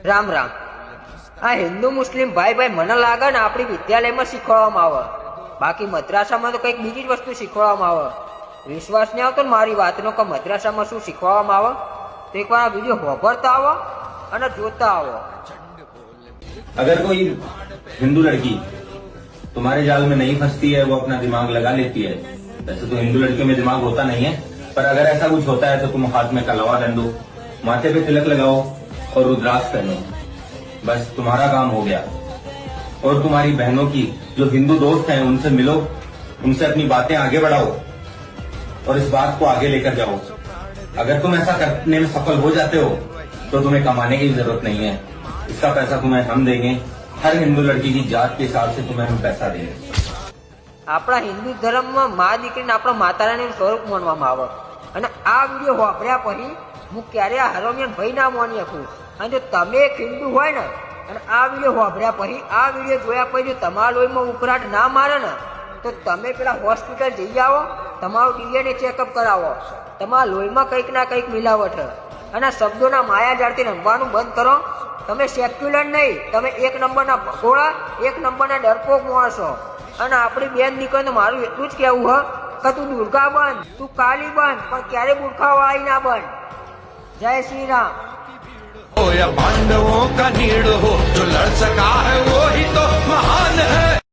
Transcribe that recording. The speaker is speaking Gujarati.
રામ રામ. આ હિન્દુ મુસ્લિમ ભાઈ ભાઈ મને લાગે ને આપણી વિદ્યાલયમાં શીખવાડવામાં આવે, બાકી મદ્રાસામાં તો કંઈક બીજી જ વસ્તુ શીખવાડવામાં આવે. વિશ્વાસ નહીં આવતો ને મારી વાતનો કે મદ્રાસામાં શું શીખવાડવામાં આવે, તો એકવાર આ વિડીયો હોભરતા આવો અને જોતા આવો. अगर कोई हिंदू लड़की तुम्हारे जाल में नहीं फंसती है, वो अपना दिमाग लगा लेती है. वैसे तो हिंदू लड़कियों में दिमाग होता नहीं है, पर अगर ऐसा कुछ होता है तो तुम हाथ में कलवा दंडो, माथे पे तिलक लगाओ और रुद्राक्ष पहनो, बस तुम्हारा काम हो गया. और तुम्हारी बहनों की जो हिंदू दोस्त हैं उनसे मिलो, उनसे अपनी बातें आगे बढ़ाओ और इस बात को आगे लेकर जाओ. अगर तुम ऐसा करने में सफल हो जाते हो तो तुम्हें कमाने की जरूरत नहीं है. इसका पैसा तुम्हें हम देंगे. हर हिंदू लड़की की जात के हिसाब से तुम्हें हम पैसा देंगे. આપણા હિન્દુ ધર્મમાં મા દીકરીને આપણા માતારાણીનું સ્વરૂપ માનવામાં આવે, અને આ વિડીયો વાપર્યા પછી હું ક્યારે આ હરોમિયન ભાઈ ના માની શકું. અને જો તમે એક હિન્દુ હોય ને અને આ વિડીયો વાપર્યા પછી, આ વિડીયો જોયા પછી જો તમારા લોહીમાં ઉકળાટ ના મારે ને, તો તમે પેલા હોસ્પિટલ જઈ આવો, તમારું DNA ચેકઅપ કરાવો. તમારા લોહીમાં કંઈક ના કંઈક મિલાવટ છે. અને શબ્દોના માયાજાળથી રમવાનું બંધ કરો. તમે સેક્યુલર નહીં, તમે એક નંબરના ભગોળા, એક નંબરના ડરપોક માણસો. અને આપણી બેન નીકળે તો મારું એટલું જ કહેવું હ કે તું દુર્ગા બન, તું કાલી બન, પણ ક્યારે મૂર્ખાવાળી ના બન. જય શ્રી રામ. हो या पांडवों का नीड़ हो, जो लड़ सका है वो ही तो महान है.